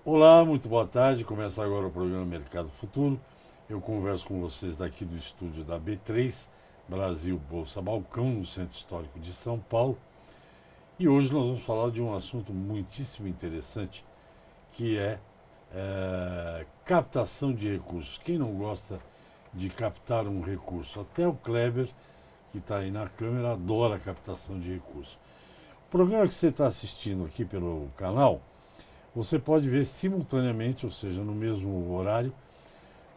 Olá, muito boa tarde. Começa agora o programa Mercado Futuro. Eu converso com vocês daqui do estúdio da B3, Brasil Bolsa Balcão, no Centro Histórico de São Paulo. E hoje nós vamos falar de um assunto muitíssimo interessante, que é captação de recursos. Quem não gosta de captar um recurso? Até o Kleber, que está aí na câmera, adora captação de recursos. O programa que você está assistindo aqui pelo canal, você pode ver simultaneamente, ou seja, no mesmo horário,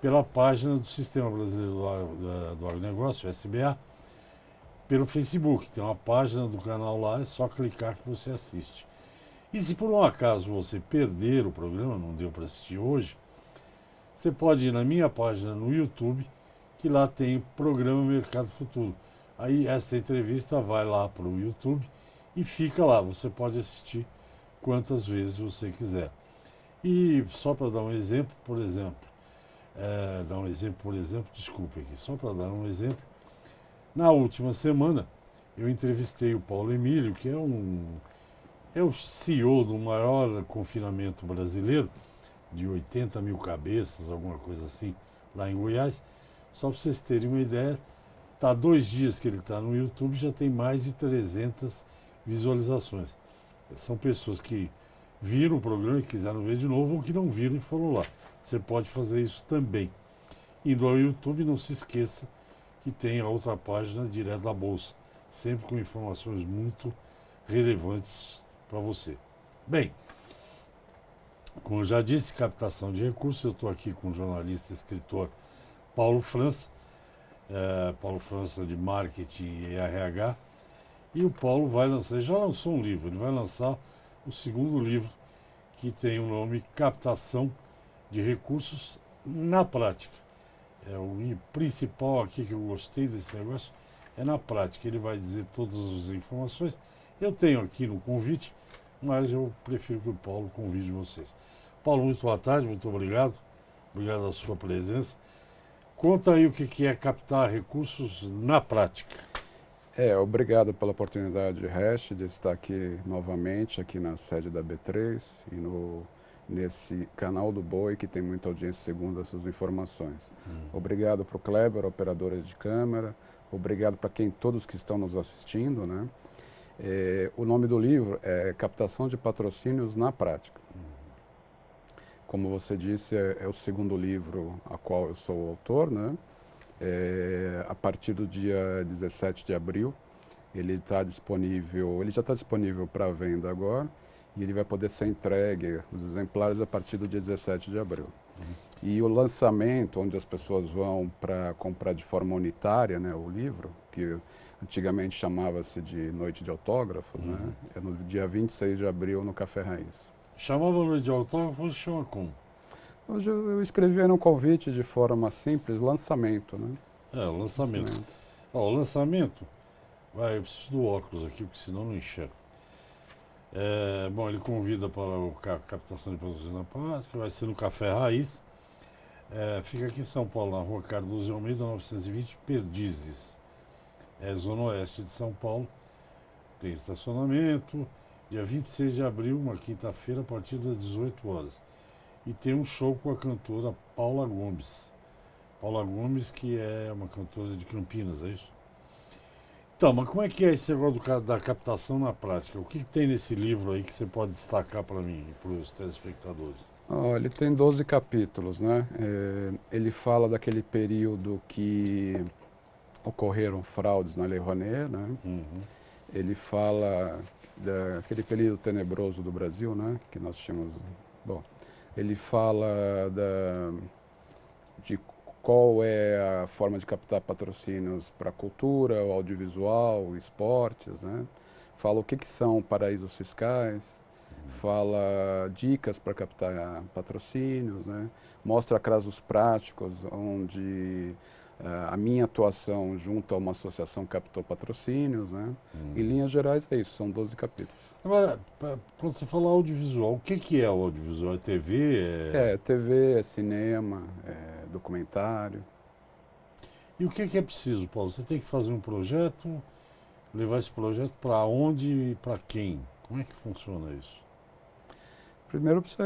pela página do Sistema Brasileiro do Agronegócio, SBA, pelo Facebook. Tem uma página do canal lá, é só clicar que você assiste. E se por um acaso você perder o programa, não deu para assistir hoje, você pode ir na minha página no YouTube, que lá tem o programa Mercado Futuro. Aí esta entrevista vai lá para o YouTube e fica lá. Você pode assistir quantas vezes você quiser. E só para dar um exemplo, desculpe aqui, só para dar um exemplo, na última semana eu entrevistei o Paulo Emílio, que é o CEO do maior confinamento brasileiro, de 80 mil cabeças, alguma coisa assim, lá em Goiás. Só para vocês terem uma ideia, tá 2 dias que ele está no YouTube, já tem mais de 300 visualizações. São pessoas que viram o programa e quiseram ver de novo ou que não viram e foram lá. Você pode fazer isso também. Indo ao YouTube, não se esqueça que tem a outra página direto da Bolsa, sempre com informações muito relevantes para você. Bem, como eu já disse, captação de recursos, eu estou aqui com o jornalista e escritor Paulo França, Paulo França de Marketing e RH, e o Paulo vai lançar, ele já lançou um livro, ele vai lançar o segundo livro, que tem o nome Captação de Recursos na Prática. O principal aqui que eu gostei desse negócio é na prática. Ele vai dizer todas as informações. Eu tenho aqui no convite, mas eu prefiro que o Paulo convide vocês. Paulo, muito boa tarde, muito obrigado. Obrigado pela sua presença. Conta aí o que é captar recursos na prática. Obrigado pela oportunidade, Hash, de estar aqui novamente, aqui na sede da B3 e nesse canal do Boi, que tem muita audiência segundo as suas informações. Obrigado para o Kleber, operadora de câmera. Obrigado para todos que estão nos assistindo, né? O nome do livro é Captação de Patrocínios na Prática. Como você disse, é o segundo livro a qual eu sou o autor, né? A partir do dia 17 de abril, ele já está disponível para venda agora, e ele vai poder ser entregue, os exemplares, a partir do dia 17 de abril. E o lançamento, onde as pessoas vão para comprar de forma unitária, né, o livro, que antigamente chamava-se de Noite de Autógrafos, né, é no dia 26 de abril no Café Raiz. Chamava Noite de Autógrafo, você chama como? Hoje eu escrevi no convite de forma simples, lançamento, né? O lançamento. O lançamento, eu preciso do óculos aqui, porque senão não enxergo. Bom, ele convida para a captação de produtos na prática, vai ser no Café Raiz. Fica aqui em São Paulo, na rua Cardoso de Almeida, 920, Perdizes. Zona Oeste de São Paulo. Tem estacionamento. Dia 26 de abril, uma quinta-feira, a partir das 18 horas. E tem um show com a cantora Paula Gomes. Paula Gomes, que é uma cantora de Campinas, é isso? Então, mas como é que é esse negócio da captação na prática? O que tem nesse livro aí que você pode destacar para mim e para os telespectadores? Ele tem 12 capítulos, né? Ele fala daquele período que ocorreram fraudes na Lei Rouanet, né? Ele fala daquele período tenebroso do Brasil, né? Que nós tínhamos... Bom, ele fala de qual é a forma de captar patrocínios para a cultura, o audiovisual, o esportes, né? Fala o que são paraísos fiscais, fala dicas para captar patrocínios, né? Mostra casos práticos onde a minha atuação junto a uma associação captou patrocínios, né? Em linhas gerais é isso, são 12 capítulos. Agora, quando você fala audiovisual, o que é o audiovisual? É TV? É TV, é cinema, é documentário. E o que é preciso, Paulo? Você tem que fazer um projeto, levar esse projeto para onde e para quem? Como é que funciona isso? Primeiro, você,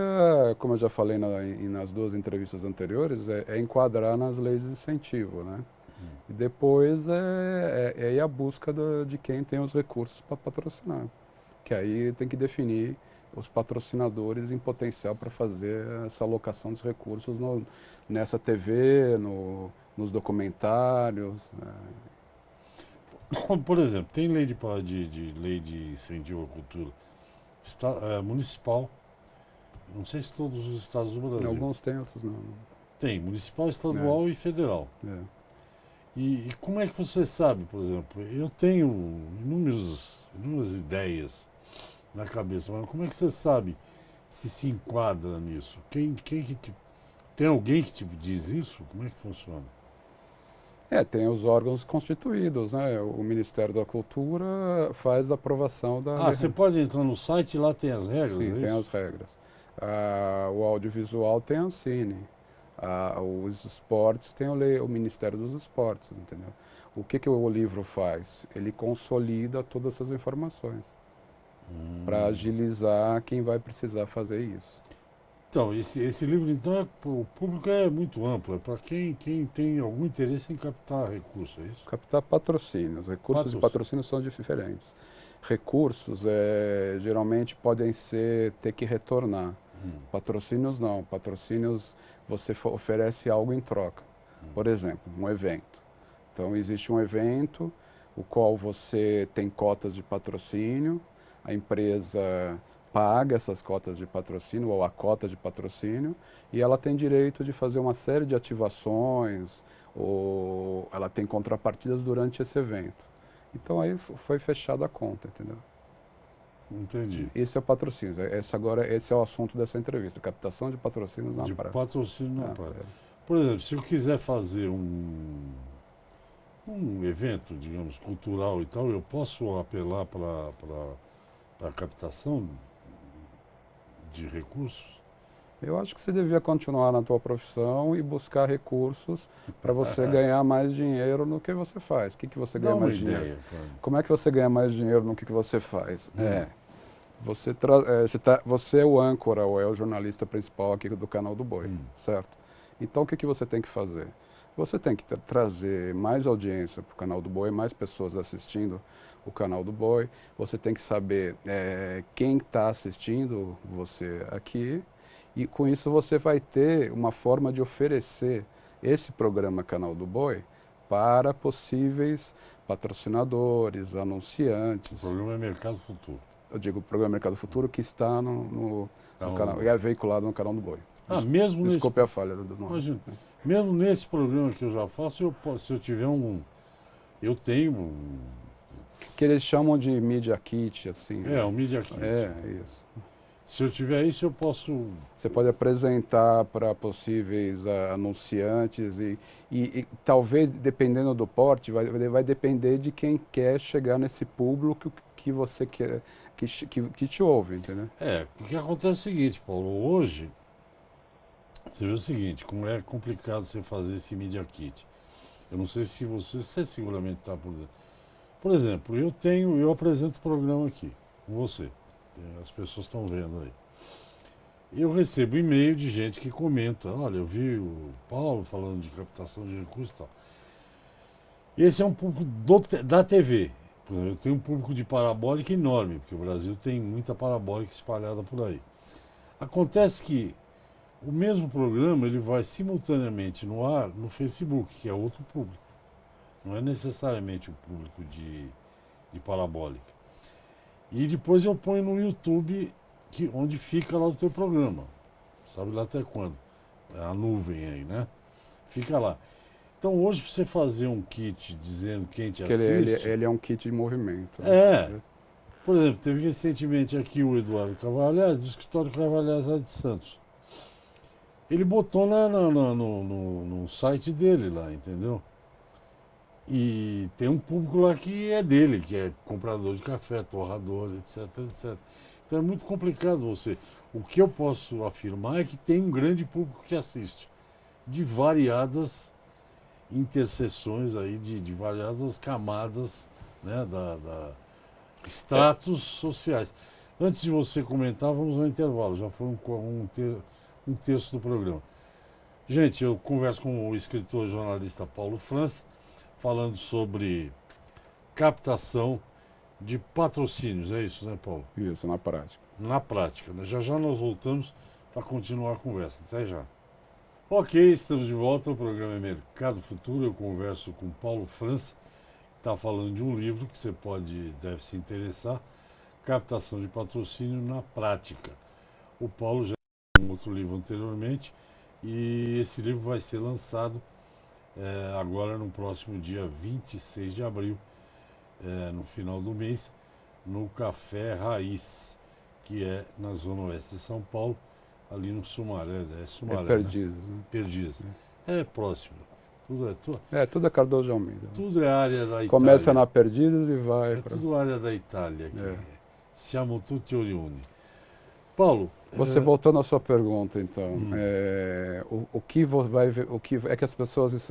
como eu já falei nas duas entrevistas anteriores, é enquadrar nas leis de incentivo, né? E depois é ir à busca de quem tem os recursos para patrocinar. Que aí tem que definir os patrocinadores em potencial para fazer essa alocação dos recursos nessa TV, nos documentários. Por exemplo, tem lei lei de incentivo à cultura municipal. Não sei se todos os estados do Brasil. Alguns tem, outros não. Tem, municipal, estadual e federal. É. E como é que você sabe, por exemplo, eu tenho inúmeras ideias na cabeça, mas como é que você sabe se enquadra nisso? Tem alguém que te diz isso? Como é que funciona? Tem os órgãos constituídos, né? O Ministério da Cultura faz a aprovação da lei. Você pode entrar no site e lá tem as regras? Sim, tem as regras. O audiovisual tem a Ancine. Os esportes tem o Ministério dos Esportes, entendeu? O que o livro faz? Ele consolida todas essas informações para agilizar quem vai precisar fazer isso. Então, esse livro, então, o público é muito amplo, é para quem tem algum interesse em captar recursos, é isso? Captar patrocínios. Recursos de patrocínio são diferentes. Recursos geralmente podem ter que retornar. Patrocínios não. Patrocínios você oferece algo em troca. Por exemplo, um evento. Então existe um evento, o qual você tem cotas de patrocínio, a empresa paga essas cotas de patrocínio ou a cota de patrocínio e ela tem direito de fazer uma série de ativações ou ela tem contrapartidas durante esse evento. Então aí foi fechada a conta, entendeu? Entendi. Esse é o patrocínio. Esse é o assunto dessa entrevista, captação de patrocínios na praia. Patrocínio na praia. Por exemplo, se eu quiser fazer um evento, digamos, cultural e tal, eu posso apelar para a captação de recursos? Eu acho que você devia continuar na tua profissão e buscar recursos para você ganhar mais dinheiro no que você faz. O que você ganha mais dinheiro? Como é que você ganha mais dinheiro no que você faz? Você é o âncora ou é o jornalista principal aqui do canal do Boi, certo? Então o que você tem que fazer? Você tem que trazer mais audiência para o canal do Boi, mais pessoas assistindo o canal do Boi. Você tem que saber quem está assistindo você aqui. E com isso você vai ter uma forma de oferecer esse programa Canal do Boi para possíveis patrocinadores, anunciantes. O programa é Mercado Futuro. Eu digo o programa Mercado Futuro que está no canal, é veiculado no Canal do Boi. Desculpe a falha do nome. Imagina, mesmo nesse programa que eu já faço, se eu tiver eu tenho que eles chamam de Media Kit, assim. Um Media Kit. Isso. Se eu tiver isso, eu posso... Você pode apresentar para possíveis anunciantes e talvez, dependendo do porte, vai depender de quem quer chegar nesse público que você quer, que te ouve, entendeu? O que acontece é o seguinte, Paulo, hoje, você vê o seguinte, como é complicado você fazer esse Media Kit. Eu não sei se você seguramente está por dentro. Por exemplo, eu apresento o programa aqui, com você. As pessoas estão vendo aí. Eu recebo e-mail de gente que comenta, olha, eu vi o Paulo falando de captação de recursos e tal. Esse é um público da TV. Por exemplo, eu tenho um público de parabólica enorme, porque o Brasil tem muita parabólica espalhada por aí. Acontece que o mesmo programa ele vai simultaneamente no ar no Facebook, que é outro público. Não é necessariamente o público de parabólica. E depois eu ponho no YouTube, onde fica lá o teu programa. Sabe lá até quando? A nuvem aí, né? Fica lá. Então hoje, para você fazer um kit dizendo quem te assiste... Ele é um kit de movimento. Né? Por exemplo, teve recentemente aqui o Eduardo Cavalhais, do escritório Cavalhais lá de Santos. Ele botou no site dele lá, entendeu? E tem um público lá que é dele, que é comprador de café, torrador, etc, etc. Então é muito complicado você. O que eu posso afirmar é que tem um grande público que assiste, de variadas interseções aí, de variadas camadas, né, estratos sociais. Antes de você comentar, vamos ao intervalo. Já foi um terço do programa. Gente, eu converso com o escritor e jornalista Paulo França, falando sobre captação de patrocínios. É isso, né, Paulo? Isso, na prática. Na prática, né? Já já nós voltamos para continuar a conversa. Até já. Ok, estamos de volta. O programa é Mercado Futuro. Eu converso com Paulo França, que está falando de um livro que você deve se interessar, Captação de Patrocínio na Prática. O Paulo já tem um outro livro anteriormente e esse livro vai ser lançado agora no próximo dia 26 de abril, no final do mês, no Café Raiz, que é na Zona Oeste de São Paulo, ali no Sumaré. É Sumaré, Perdizes, né? Perdizes. É próximo. Tudo é Cardoso de Almeida. Tudo é área da Itália. Começa na Perdizes e vai para... tudo área da Itália aqui. Siamo tutti oriundi. Paulo, você voltando à sua pergunta, então, o que vai ver, o que é que as pessoas,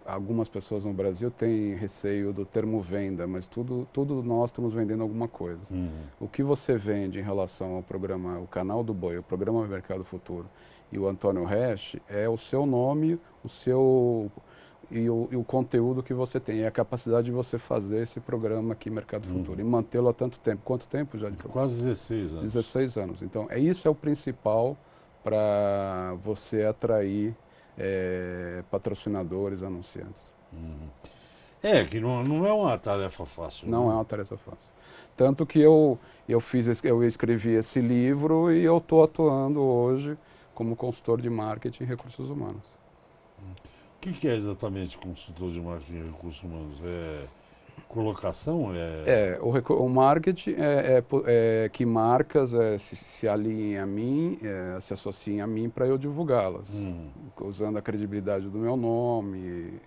algumas pessoas no Brasil têm receio do termo venda, mas tudo nós estamos vendendo alguma coisa. O que você vende em relação ao programa, o Canal do Boi, o programa Mercado Futuro e o Antônio Resch é o seu nome, o seu e o conteúdo que você tem, é a capacidade de você fazer esse programa aqui, Mercado Futuro, e mantê-lo há tanto tempo. Quanto tempo já? Quase 16 anos. 16 anos. Então, isso é o principal para você atrair patrocinadores, anunciantes. Que não é uma tarefa fácil. Não é uma tarefa fácil. Tanto que eu escrevi esse livro e eu estou atuando hoje como consultor de marketing e recursos humanos. O que é exatamente consultor de marketing e recursos humanos? É colocação? O marketing é que marcas se alinhem a mim, se associem a mim para eu divulgá-las, usando a credibilidade do meu nome.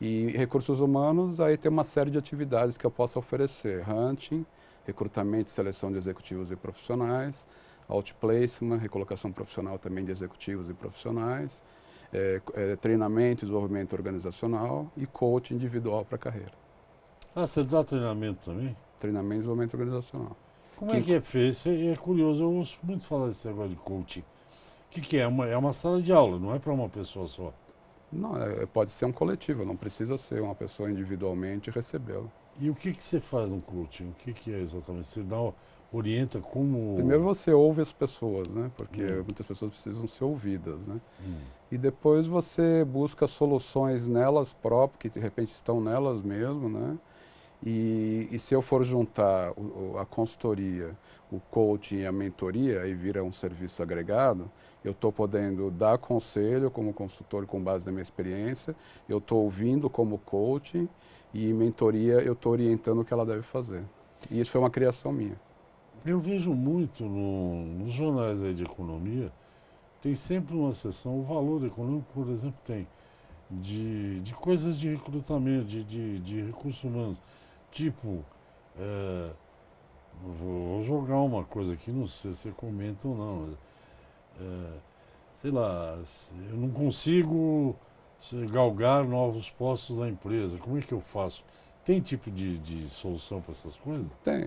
E recursos humanos, aí tem uma série de atividades que eu posso oferecer. Hunting, recrutamento e seleção de executivos e profissionais, outplacement, recolocação profissional também de executivos e profissionais, treinamento e desenvolvimento organizacional e coaching individual para a carreira. Você dá treinamento também? Treinamento e desenvolvimento organizacional. Como é que é feito? É curioso, eu ouço muito falar desse negócio de coaching. O que é? É uma sala de aula, não é para uma pessoa só? Não, pode ser um coletivo, não precisa ser uma pessoa individualmente e recebê-lo. E o que você faz no coaching? O que é exatamente? Você orienta como... Primeiro você ouve as pessoas, né? Porque muitas pessoas precisam ser ouvidas, né? E depois você busca soluções nelas próprias, que de repente estão nelas mesmo, né? E se eu for juntar a consultoria, o coaching e a mentoria, aí vira um serviço agregado, eu estou podendo dar conselho como consultor com base na minha experiência, eu estou ouvindo como coaching e mentoria eu estou orientando o que ela deve fazer. E isso foi uma criação minha. Eu vejo muito nos jornais aí de economia, tem sempre uma seção, o Valor Econômico, por exemplo, tem, de coisas de recrutamento, de recursos humanos. Tipo, vou jogar uma coisa aqui, não sei se você comenta ou não. Sei lá, eu não consigo galgar novos postos na empresa. Como é que eu faço? Tem tipo de solução para essas coisas? Tem.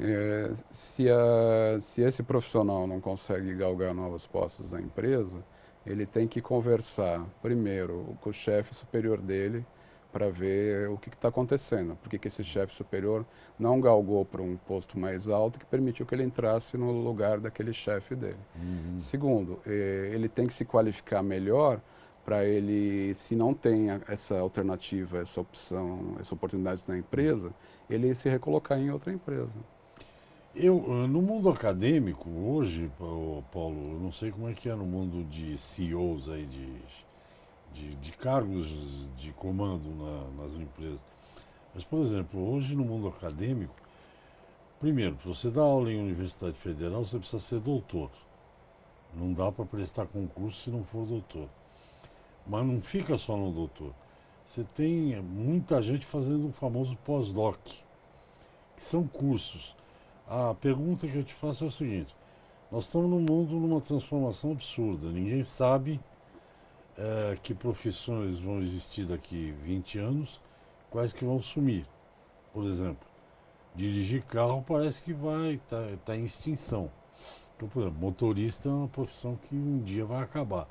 Se esse profissional não consegue galgar novos postos na empresa, ele tem que conversar primeiro com o chefe superior dele para ver o que está acontecendo. Por que esse chefe superior não galgou para um posto mais alto que permitiu que ele entrasse no lugar daquele chefe dele. Segundo, ele tem que se qualificar melhor para ele, se não tem essa alternativa, essa opção, essa oportunidade na empresa, ele se recolocar em outra empresa. No mundo acadêmico, hoje, Paulo, eu não sei como é que é no mundo de CEOs aí, de cargos de comando nas empresas. Mas, por exemplo, hoje no mundo acadêmico, primeiro, para você dar aula em Universidade Federal, você precisa ser doutor. Não dá para prestar concurso se não for doutor. Mas não fica só no doutor. Você tem muita gente fazendo o famoso pós-doc, que são cursos. A pergunta que eu te faço é o seguinte: nós estamos num mundo numa transformação absurda. Ninguém sabe que profissões vão existir daqui 20 anos, quais que vão sumir. Por exemplo, dirigir carro parece que vai tá em extinção. Então, por exemplo, motorista é uma profissão que um dia vai acabar.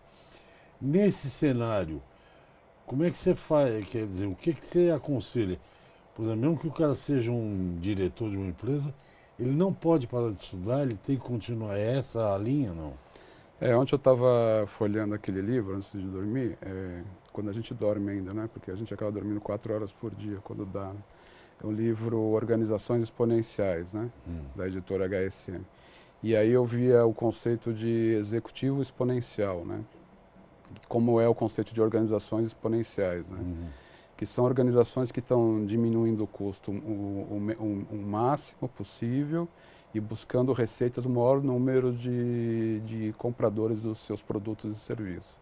Nesse cenário, como é que você faz? Quer dizer, o que você aconselha? Por exemplo, mesmo que o cara seja um diretor de uma empresa, ele não pode parar de estudar, ele tem que continuar. É essa a linha, não? Ontem eu estava folheando aquele livro antes de dormir, quando a gente dorme ainda, né? Porque a gente acaba dormindo 4 horas por dia, quando dá, né? É um livro Organizações Exponenciais, né? Da editora HSM. E aí eu via o conceito de executivo exponencial, né? Como é o conceito de organizações exponenciais, né? Que são organizações que estão diminuindo o custo o máximo possível e buscando receitas do maior número de compradores dos seus produtos e serviços.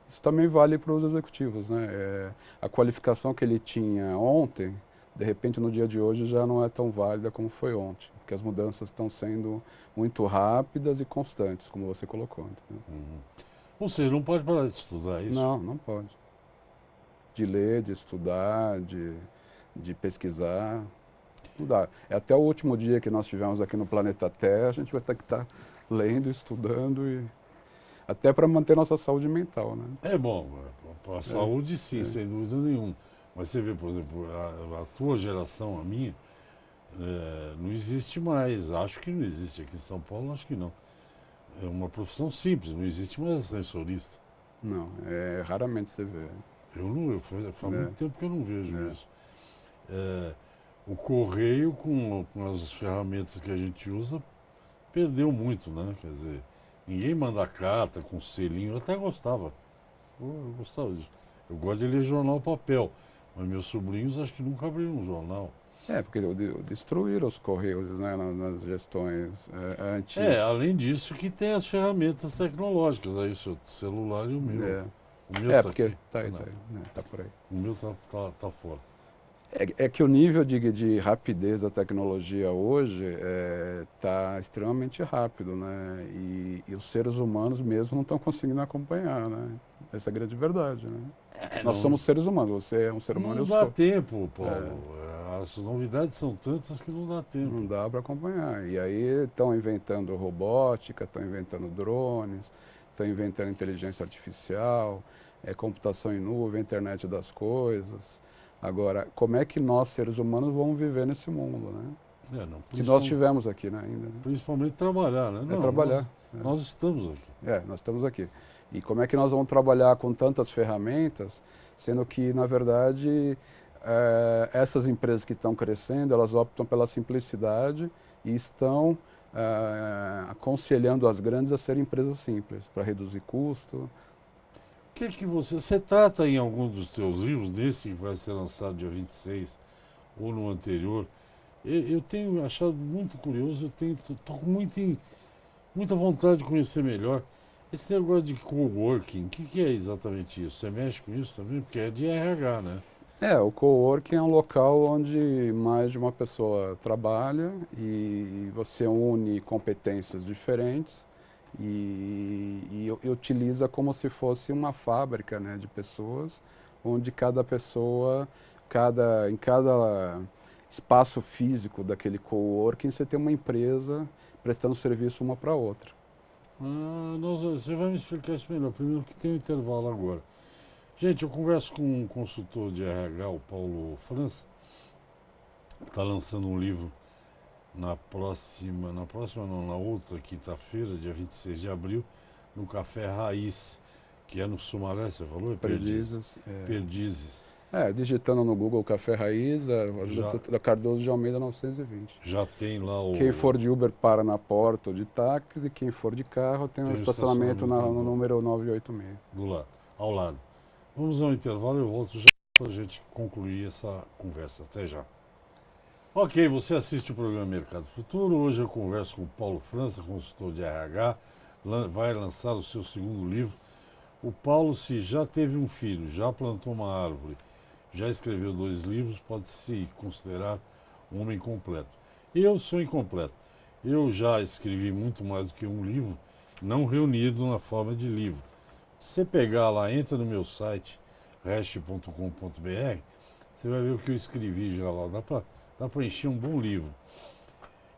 Isso também vale para os executivos, né? A qualificação que ele tinha ontem, de repente no dia de hoje já não é tão válida como foi ontem, porque as mudanças estão sendo muito rápidas e constantes, como você colocou. Ou seja, não pode parar de estudar isso? Não, não pode. De ler, de estudar, de pesquisar, não dá. É até o último dia que nós tivemos aqui no planeta Terra, a gente vai ter que estar lendo, estudando, e até para manter nossa saúde mental, né? É bom, para a saúde sim, sem dúvida nenhuma. Mas você vê, por exemplo, a tua geração, a minha, não existe mais. Acho que não existe aqui em São Paulo, acho que não. É uma profissão simples, não existe mais ascensorista. Não, raramente você vê. Faz muito tempo que eu não vejo isso. O correio, com as ferramentas que a gente usa, perdeu muito, né? Quer dizer, ninguém manda carta com selinho. Eu até gostava. Eu gostava disso. Eu gosto de ler jornal papel, mas meus sobrinhos acho que nunca abriram um jornal. Porque destruíram os correios, né, nas gestões antes. Além disso que tem as ferramentas tecnológicas, aí o seu celular e o meu. O meu tá porque aqui. tá por aí. O meu tá fora. É que o nível de rapidez da tecnologia hoje está extremamente rápido, né? E os seres humanos mesmo não estão conseguindo acompanhar, né? Essa é a grande verdade, né? Nós somos seres humanos, você é um ser humano, eu sou. Não dá tempo, Paulo. As novidades são tantas que não dá tempo. Não dá para acompanhar. E aí estão inventando robótica, estão inventando drones, estão inventando inteligência artificial, computação em nuvem, internet das coisas. Agora, como é que nós, seres humanos, vamos viver nesse mundo, né? Se nós estivermos aqui, né, ainda. Né? Principalmente trabalhar, né? Trabalhar. Nós estamos aqui. Nós estamos aqui. E como é que nós vamos trabalhar com tantas ferramentas, sendo que, na verdade, essas empresas que estão crescendo, elas optam pela simplicidade e estão aconselhando as grandes a serem empresas simples, para reduzir custo. O que você trata em algum dos seus livros, nesse que vai ser lançado dia 26 ou no anterior? Eu tenho achado muito curioso, estou com muita vontade de conhecer melhor esse negócio de coworking. O que é exatamente isso? Você mexe com isso também? Porque é de RH, né? O coworking é um local onde mais de uma pessoa trabalha e você une competências diferentes e utiliza como se fosse uma fábrica, né, de pessoas, onde cada pessoa, em cada espaço físico daquele coworking, você tem uma empresa prestando serviço uma para a outra. Você vai me explicar isso melhor. Primeiro que tem um intervalo agora. Gente, eu converso com um consultor de RH, o Paulo França, está lançando um livro na outra quinta-feira, dia 26 de abril, no Café Raiz, que é no Sumaré, você falou? Perdizes. Perdizes. Digitando no Google Café Raiz, da Cardoso de Almeida 920. Já tem lá o... Quem for de Uber para na porta ou de táxi, e quem for de carro tem um estacionamento no número 986. Do lado, ao lado. Vamos ao intervalo e eu volto já para a gente concluir essa conversa. Até já. Ok, você assiste o programa Mercado Futuro. Hoje eu converso com o Paulo França, consultor de RH. Vai lançar o seu segundo livro. O Paulo, se já teve um filho, já plantou uma árvore, já escreveu 2 livros, pode se considerar um homem completo. Eu sou incompleto. Eu já escrevi muito mais do que um livro, não reunido na forma de livro. Se você pegar lá, entra no meu site, rest.com.br, você vai ver o que eu escrevi já lá. Dá dá para encher um bom livro.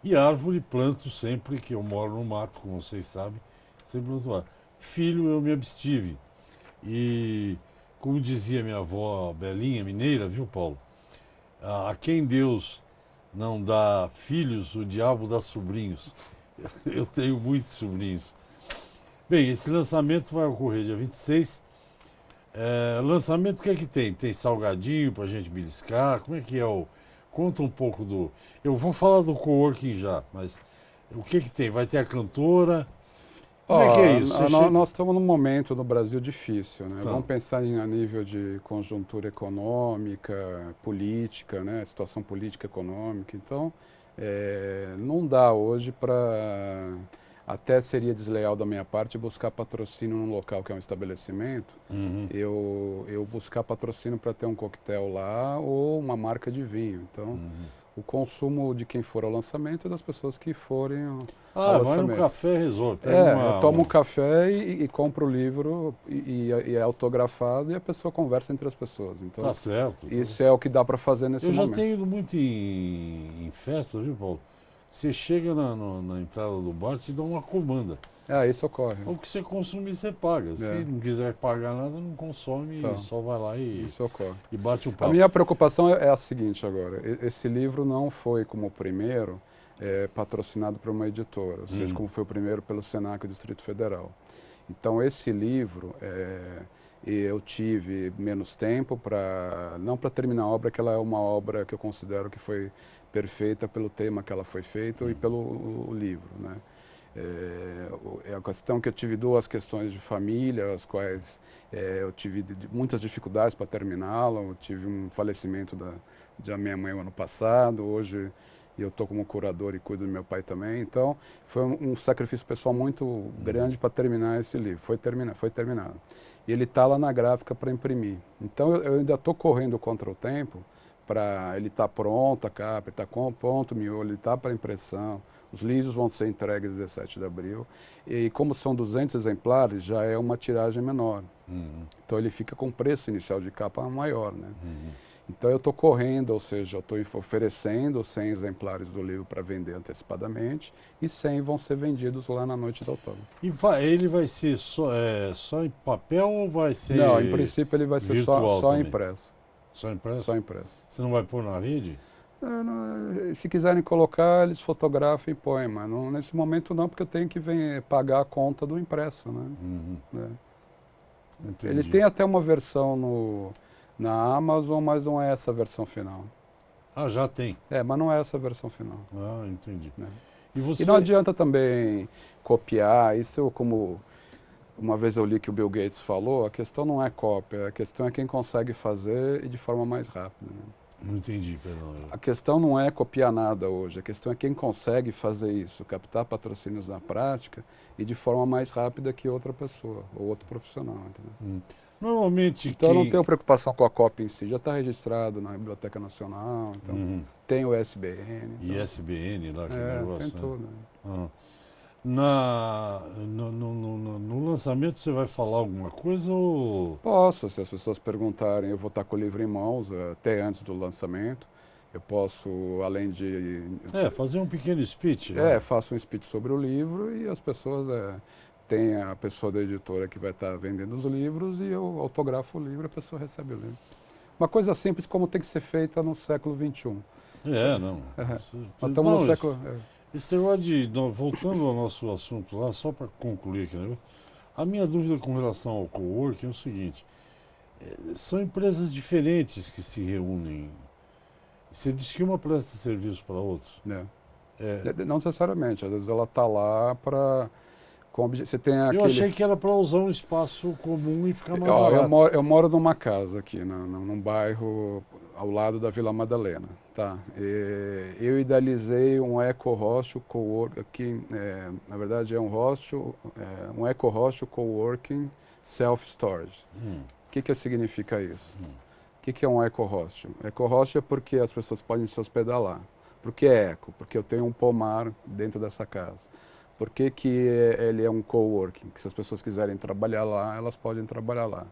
E árvore planto sempre, que eu moro no mato, como vocês sabem, sempre planto árvore. Filho, eu me abstive. E, como dizia minha avó Belinha, mineira, viu, Paulo? A quem Deus não dá filhos, o diabo dá sobrinhos. Eu tenho muitos sobrinhos. Bem, esse lançamento vai ocorrer dia 26. Lançamento, o que é que tem? Tem salgadinho pra gente beliscar? Como é que é o... Conta um pouco do... Eu vou falar do coworking já, mas o que tem? Vai ter a cantora? Como é que é isso? Nós estamos num momento no Brasil difícil, né? Tá. Vamos pensar a nível de conjuntura econômica, política, né? Situação política econômica. Então, não dá hoje para... Até seria desleal da minha parte buscar patrocínio num local que é um estabelecimento, Uhum. eu buscar patrocínio para ter um coquetel lá ou uma marca de vinho. Então, o consumo de quem for ao lançamento é das pessoas que forem ao Vai no lançamento. café, resolve. Eu tomo um café e compro o livro e é autografado e a pessoa conversa entre as pessoas. Então, Tá certo. isso é o que dá para fazer nesse momento. Eu já tenho ido muito em festa, viu, Paulo? Você chega na entrada do bar, te dá uma comanda. Isso ocorre. O que você consumir, você paga. Se não quiser pagar nada, não consome, só vai lá Isso ocorre. e bate o A papo. minha preocupação é a seguinte agora. Esse livro não foi como o primeiro patrocinado por uma editora, ou seja, como foi o primeiro pelo Senac, Distrito Federal. Então, esse livro, eu tive menos tempo não para terminar a obra, que ela é uma obra que eu considero que foi perfeita pelo tema que ela foi feita e pelo livro, né? A questão que eu tive duas questões de família, as quais eu tive muitas dificuldades para terminá-la. Eu tive um falecimento da minha mãe no ano passado, hoje eu estou como curador e cuido do meu pai também. Então, foi um sacrifício pessoal muito grande para terminar esse livro. Foi terminado. E ele está lá na gráfica para imprimir. Então, eu ainda estou correndo contra o tempo para ele estar pronto, a capa, está pronto o miolo, ele está para impressão. Os livros vão ser entregues 17 de abril. E como são 200 exemplares, já é uma tiragem menor. Então ele fica com preço inicial de capa maior, né? Então eu estou correndo, ou seja, eu estou oferecendo 100 exemplares do livro para vender antecipadamente e 100 vão ser vendidos lá na noite do outono. E ele vai ser só em papel ou vai ser Não, em princípio ele vai ser só impresso. Só impresso? Só impresso. Você não vai pôr na rede? Se quiserem colocar, eles fotografam e põem, mas nesse momento não, porque eu tenho que pagar a conta do impresso, né? Ele tem até uma versão na Amazon, mas não é essa a versão final. Já tem. Mas não é essa a versão final. Entendi. Né? E não adianta também copiar, como uma vez eu li que o Bill Gates falou, a questão não é cópia, a questão é quem consegue fazer e de forma mais rápida. Né? Não entendi, perdão. A questão não é copiar nada hoje, a questão é quem consegue fazer isso, captar patrocínios na prática e de forma mais rápida que outra pessoa ou outro profissional. Entendeu? Normalmente então eu não tenho preocupação com a cópia em si, já está registrado na Biblioteca Nacional, então tem o ISBN. Então... ISBN lá, que negócio. Tem tudo. Né? No lançamento você vai falar alguma coisa ou... Posso, se as pessoas perguntarem, eu vou estar com o livro em mãos até antes do lançamento. Eu posso, além de... fazer um pequeno speech. Né? Faço um speech sobre o livro e as pessoas... tem a pessoa da editora que vai estar vendendo os livros e eu autografo o livro e a pessoa recebe o livro. Uma coisa simples como tem que ser feita no século XXI. Estamos no século... Esse negócio voltando ao nosso assunto lá, só para concluir aqui, né? A minha dúvida com relação ao coworking é o seguinte, são empresas diferentes que se reúnem. Você diz que uma presta serviço para a outra? Não necessariamente, às vezes ela está lá para... Você tem Eu achei que era para usar um espaço comum e ficar mais barato. Eu moro numa casa aqui, num bairro ao lado da Vila Madalena. Tá? Eu idealizei um eco-hostel coworking, na verdade é um eco-hostel coworking self-storage. O que significa isso? O que é um eco-hostel? Eco-hostel é porque as pessoas podem se hospedar lá. Por que eco? Porque eu tenho um pomar dentro dessa casa. Por que ele é um coworking? Que se as pessoas quiserem trabalhar lá, elas podem trabalhar lá.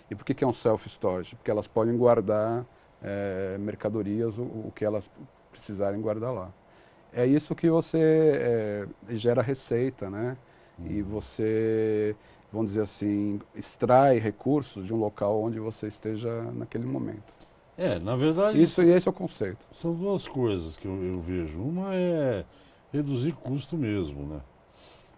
E por que é um self-storage? Porque elas podem guardar mercadorias, o que elas precisarem guardar lá. É isso que você gera receita, né? E você, vamos dizer assim, extrai recursos de um local onde você esteja naquele momento. Na verdade, Isso e esse é o conceito. são duas coisas que eu vejo. Uma é reduzir custo mesmo, né?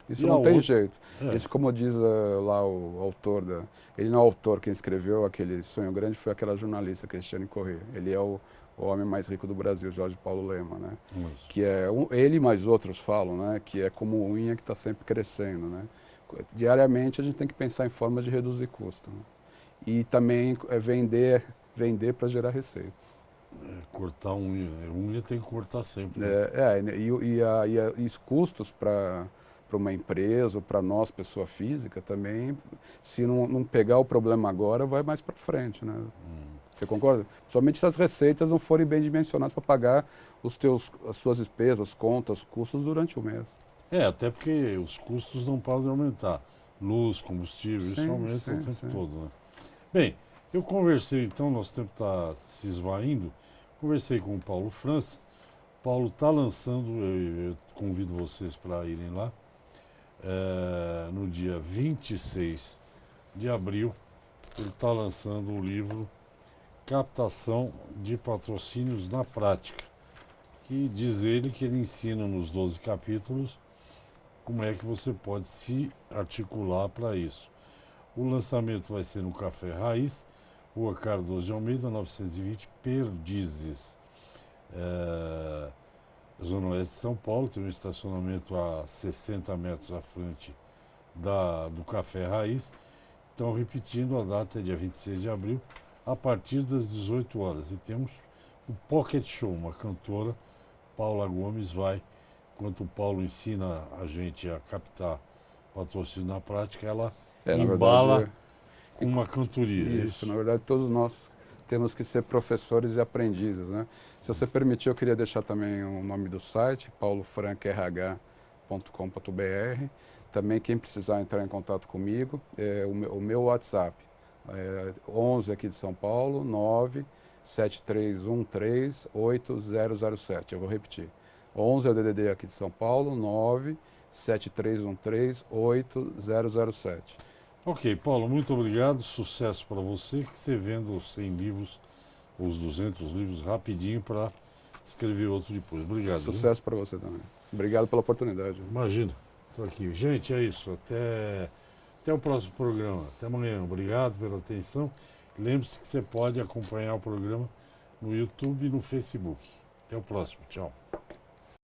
Isso E a não tem outra, jeito. é, Isso, como diz lá o autor ele não é o autor, quem escreveu aquele Sonho Grande foi aquela jornalista, Cristiane Corrêa. Ele é o homem mais rico do Brasil, Jorge Paulo Lema, né? mas- Que é ele e mais outros falam, né? Que é como unha que está sempre crescendo, né? Diariamente a gente tem que pensar em formas de reduzir custo, né? E também vender para gerar receita. cortar unha, né? Unha tem que cortar sempre, né? E os custos para uma empresa ou para nós, pessoa física, também, se não pegar o problema agora, vai mais para frente, né? Você concorda? Somente se as receitas não forem bem dimensionadas para pagar as suas despesas, contas, custos durante o mês. Até porque os custos não param de aumentar. Luz, combustível, isso Sim, aumenta o sim, tempo sim. todo, né? Bem, eu conversei então, nosso tempo está se esvaindo, conversei com o Paulo França. Paulo está lançando, eu convido vocês para irem lá, no dia 26 de abril, ele está lançando o livro Captação de Patrocínios na Prática, que diz ele que ele ensina nos 12 capítulos como é que você pode se articular para isso. O lançamento vai ser no Café Raiz, Rua Cardoso de Almeida, 920, Perdizes. Zona Oeste de São Paulo, tem um estacionamento a 60 metros à frente do Café Raiz. Então, repetindo, a data é dia 26 de abril, a partir das 18 horas. E temos o Pocket Show, uma cantora, Paula Gomes, vai, enquanto o Paulo ensina a gente a captar patrocínio na prática, ela Na embala verdade, com uma cantoria, é isso, isso? na verdade, todos nós temos que ser professores e aprendizes, né? Se você permitir, eu queria deixar também o nome do site, paulofranquerh.com.br. Também quem precisar entrar em contato comigo, o meu WhatsApp, 11 aqui de São Paulo, 973138007. Eu vou repetir. 11 é o DDD aqui de São Paulo, 973138007. Ok, Paulo, muito obrigado, sucesso para você, que você venda os 100 livros, os 200 livros rapidinho para escrever outro depois. Obrigado. Sucesso para você também. Obrigado pela oportunidade. Imagina, estou aqui. Gente, é isso. Até o próximo programa. Até amanhã. Obrigado pela atenção. Lembre-se que você pode acompanhar o programa no YouTube e no Facebook. Até o próximo. Tchau.